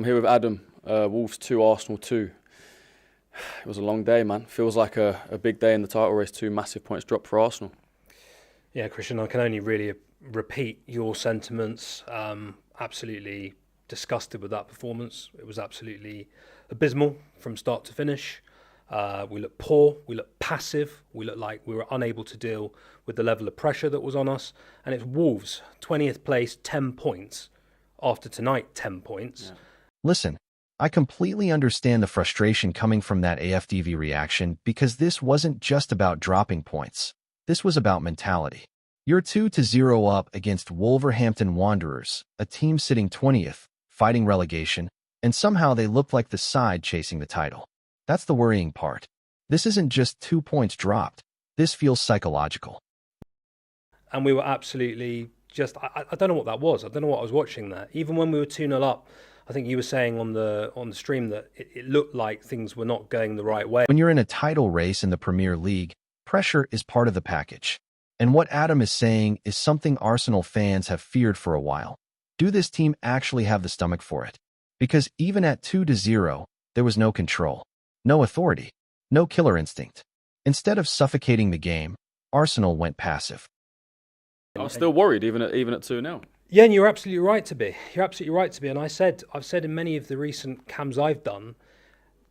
I'm here with Adam. Wolves 2, Arsenal 2. It was a long day, man. Feels like a big day in the title race. 2 massive points dropped for Arsenal. Yeah, Christian, I can only really repeat your sentiments. Absolutely disgusted with that performance. It was absolutely abysmal from start to finish. We looked poor, we looked passive, we looked like we were unable to deal with the level of pressure that was on us. And it's Wolves, 20th place, 10 points. After tonight, 10 points. Yeah. Listen, I completely understand the frustration coming from that AFTV reaction because this wasn't just about dropping points. This was about mentality. You're 2-0 up against Wolverhampton Wanderers, a team sitting 20th, fighting relegation, and somehow they looked like the side chasing the title. That's the worrying part. This isn't just 2 points dropped. This feels psychological. And we were absolutely just, I don't know what that was. I don't know what I was watching there. Even when we were 2-0 up, I think you were saying on the stream that it looked like things were not going the right way. When you're in a title race in the Premier League, pressure is part of the package. And what Adam is saying is something Arsenal fans have feared for a while. Do this team actually have the stomach for it? Because even at 2-0, there was no control, no authority, no killer instinct. Instead of suffocating the game, Arsenal went passive. I was still worried, even at 2-0. Yeah, and you're absolutely right to be. You're absolutely right to be. And I've said in many of the recent cams I've done,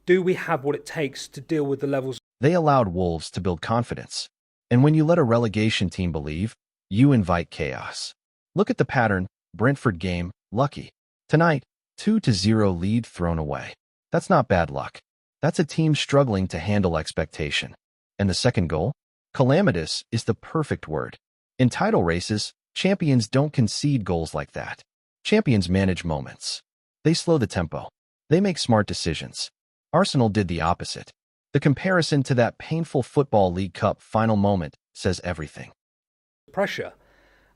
do we have what it takes to deal with the levels? They allowed Wolves to build confidence. And when you let a relegation team believe, you invite chaos. Look at the pattern. Brentford game, lucky. Tonight, 2-0 lead thrown away. That's not bad luck. That's a team struggling to handle expectation. And the second goal? Calamitous is the perfect word. In title races, champions don't concede goals like that. Champions manage moments. They slow the tempo. They make smart decisions. Arsenal did the opposite. The comparison to that painful Football League Cup final moment says everything. Pressure.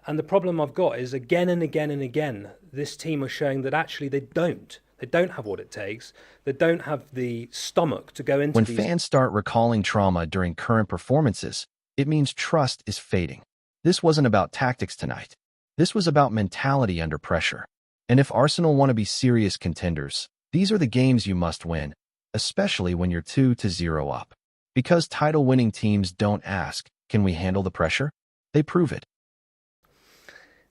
And the problem I've got is again and again and again, this team are showing that actually they don't. They don't have what it takes. They don't have the stomach to go into When these. fans start recalling trauma during current performances, it means trust is fading. This wasn't about tactics tonight. This was about mentality under pressure. And if Arsenal want to be serious contenders, these are the games you must win, especially when you're 2-0 up. Because title-winning teams don't ask, can we handle the pressure? They prove it.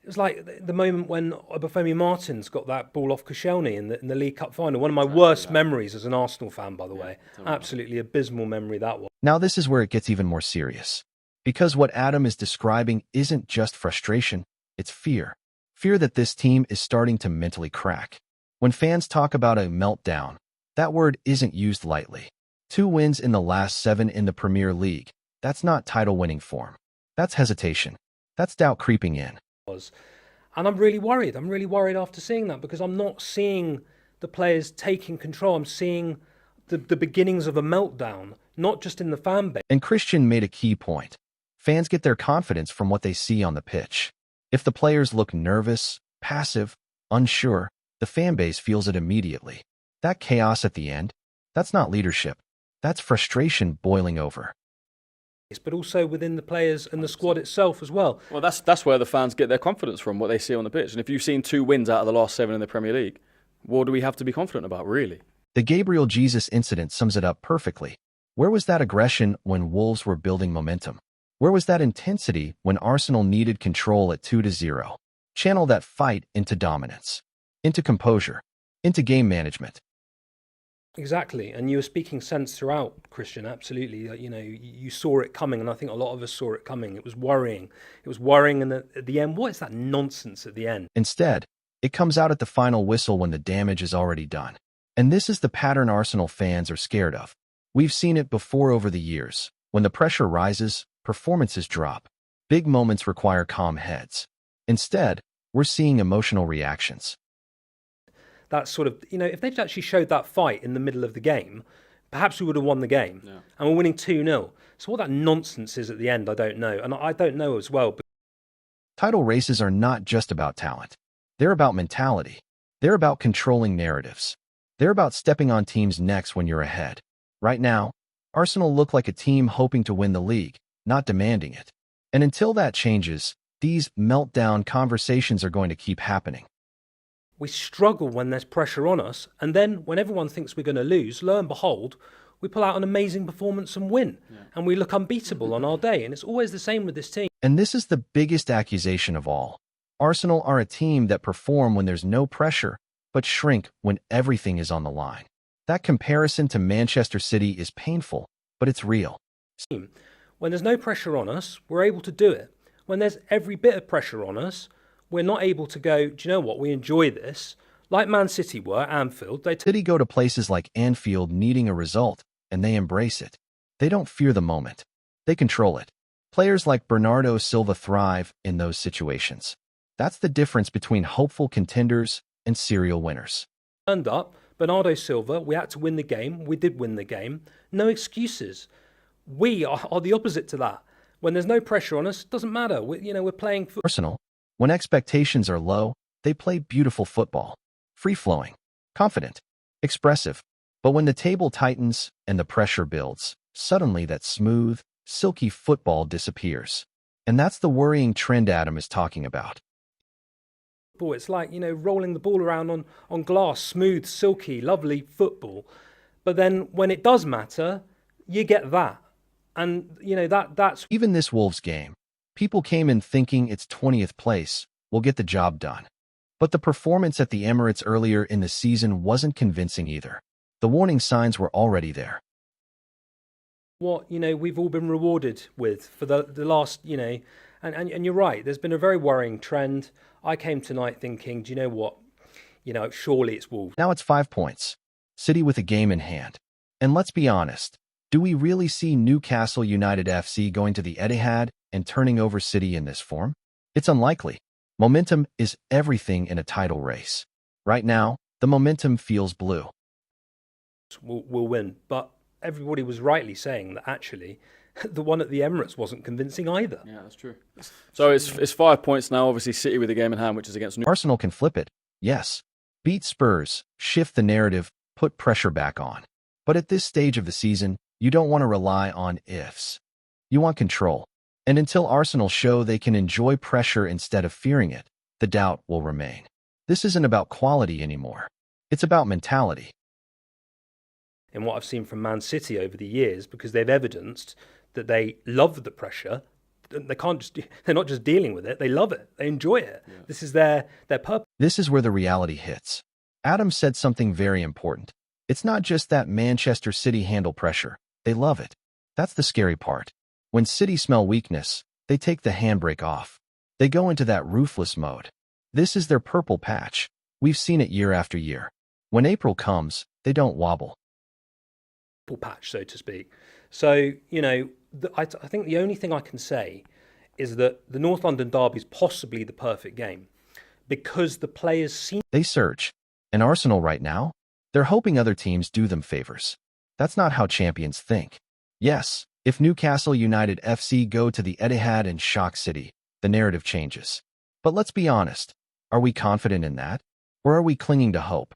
It was like the moment when Obafemi Martins got that ball off Koscielny in the League Cup final. One of my worst memories as an Arsenal fan, by the way. Absolutely abysmal memory that was. Now this is where it gets even more serious. Because what Adam is describing isn't just frustration, it's fear. Fear that this team is starting to mentally crack. When fans talk about a meltdown, that word isn't used lightly. 2 wins in the last 7 in the Premier League. That's not title-winning form. That's hesitation. That's doubt creeping in. And I'm really worried. I'm really worried after seeing that because I'm not seeing the players taking control. I'm seeing the beginnings of a meltdown, not just in the fan base. And Christian made a key point. Fans get their confidence from what they see on the pitch. If the players look nervous, passive, unsure, the fan base feels it immediately. That chaos at the end, that's not leadership. That's frustration boiling over. But also within the players and the squad itself as well. Well, that's where the fans get their confidence from, what they see on the pitch. And if you've seen 2 wins out of the last 7 in the Premier League, what do we have to be confident about, really? The Gabriel Jesus incident sums it up perfectly. Where was that aggression when Wolves were building momentum? Where was that intensity when Arsenal needed control at 2-0? Channel that fight into dominance, into composure, into game management. Exactly, and you were speaking sense throughout, Christian, absolutely. You saw it coming, and I think a lot of us saw it coming. It was worrying. And at the end, what is that nonsense at the end? Instead, it comes out at the final whistle when the damage is already done. And this is the pattern Arsenal fans are scared of. We've seen it before over the years. When the pressure rises, performances drop. Big moments require calm heads. Instead, we're seeing emotional reactions. That sort of, if they'd actually showed that fight in the middle of the game, perhaps we would have won the game. Yeah. And we're winning 2-0. So what that nonsense is at the end, I don't know. And I don't know as well. But Title races are not just about talent. They're about mentality. They're about controlling narratives. They're about stepping on teams' necks when you're ahead. Right now, Arsenal look like a team hoping to win the league, not demanding it. And until that changes, these meltdown conversations are going to keep happening. We struggle when there's pressure on us. And then when everyone thinks we're going to lose, lo and behold, we pull out an amazing performance and win. And we look unbeatable on our day. And it's always the same with this team. And this is the biggest accusation of all. Arsenal are a team that perform when there's no pressure, but shrink when everything is on the line. That comparison to Manchester City is painful, but it's real. When there's no pressure on us, we're able to do it. When there's every bit of pressure on us, we're not able to go, do you know what, we enjoy this. Like Man City were at Anfield. City go to places like Anfield needing a result, and they embrace it. They don't fear the moment. They control it. Players like Bernardo Silva thrive in those situations. That's the difference between hopeful contenders and serial winners. Turned up, Bernardo Silva, we had to win the game. We did win the game. No excuses. We are the opposite to that. When there's no pressure on us, it doesn't matter. We're playing football. Arsenal, when expectations are low, they play beautiful football. Free-flowing, confident, expressive. But when the table tightens and the pressure builds, suddenly that smooth, silky football disappears. And that's the worrying trend Adam is talking about. It's like, rolling the ball around on glass, smooth, silky, lovely football. But then when it does matter, you get that. And, that's... Even this Wolves game, people came in thinking it's 20th place will get the job done. But the performance at the Emirates earlier in the season wasn't convincing either. The warning signs were already there. What, we've all been rewarded with for the last, and you're right, there's been a very worrying trend. I came tonight thinking, do you know what? Surely it's Wolves. Now it's 5 points. City with a game in hand. And let's be honest, do we really see Newcastle United FC going to the Etihad and turning over City in this form? It's unlikely. Momentum is everything in a title race. Right now, the momentum feels blue. We'll win, but everybody was rightly saying that actually the one at the Emirates wasn't convincing either. Yeah, that's true. So it's 5 points now. Obviously, City with a game in hand, which is against Newcastle. Arsenal can flip it, yes. Beat Spurs, shift the narrative, put pressure back on. But at this stage of the season, you don't want to rely on ifs. You want control. And until Arsenal show they can enjoy pressure instead of fearing it, the doubt will remain. This isn't about quality anymore. It's about mentality. In what I've seen from Man City over the years, because they've evidenced that they love the pressure. They're not just dealing with it, they love it. They enjoy it. Yeah. This is their purpose. This is where the reality hits. Adam said something very important. It's not just that Manchester City handle pressure. They love it. That's the scary part. When City smell weakness, they take the handbrake off. They go into that ruthless mode. This is their purple patch. We've seen it year after year. When April comes, they don't wobble. Patch, so to speak. So, I think the only thing I can say is that the North London derby is possibly the perfect game because the players seem... They surge. And Arsenal right now, they're hoping other teams do them favors. That's not how champions think. Yes, if Newcastle United FC go to the Etihad and shock City, the narrative changes. But let's be honest, are we confident in that? Or are we clinging to hope?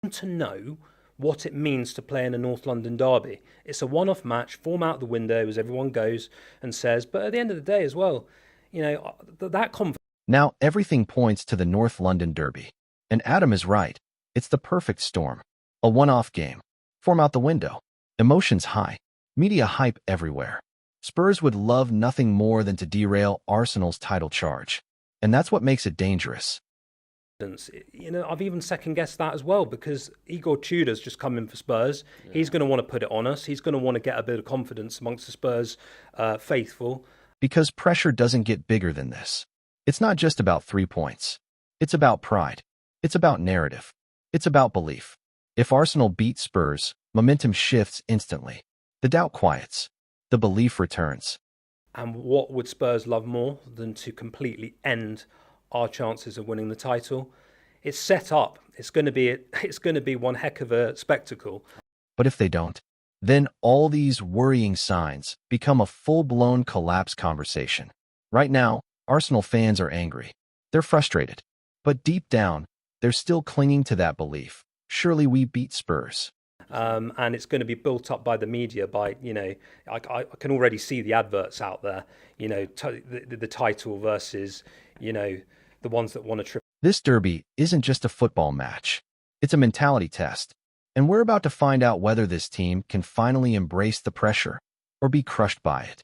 To know what it means to play in a North London derby. It's a one-off match, form out the window as everyone goes and says, but at the end of the day as well, that confidence. Now everything points to the North London derby. And Adam is right. It's the perfect storm. A one-off game. Form out the window. Emotions high. Media hype everywhere. Spurs would love nothing more than to derail Arsenal's title charge. And that's what makes it dangerous. I've even second-guessed that as well because Igor Tudor's just come in for Spurs. Yeah. He's going to want to put it on us. He's going to want to get a bit of confidence amongst the Spurs faithful. Because pressure doesn't get bigger than this. It's not just about 3 points. It's about pride. It's about narrative. It's about belief. If Arsenal beat Spurs, momentum shifts instantly. The doubt quiets. The belief returns. And what would Spurs love more than to completely end our chances of winning the title? It's set up. It's going to be one heck of a spectacle. But if they don't, then all these worrying signs become a full-blown collapse conversation. Right now, Arsenal fans are angry. They're frustrated. But deep down, they're still clinging to that belief. Surely we beat Spurs. And it's going to be built up by the media by, I can already see the adverts out there, the title versus, the ones that want to This derby isn't just a football match. It's a mentality test. And we're about to find out whether this team can finally embrace the pressure or be crushed by it.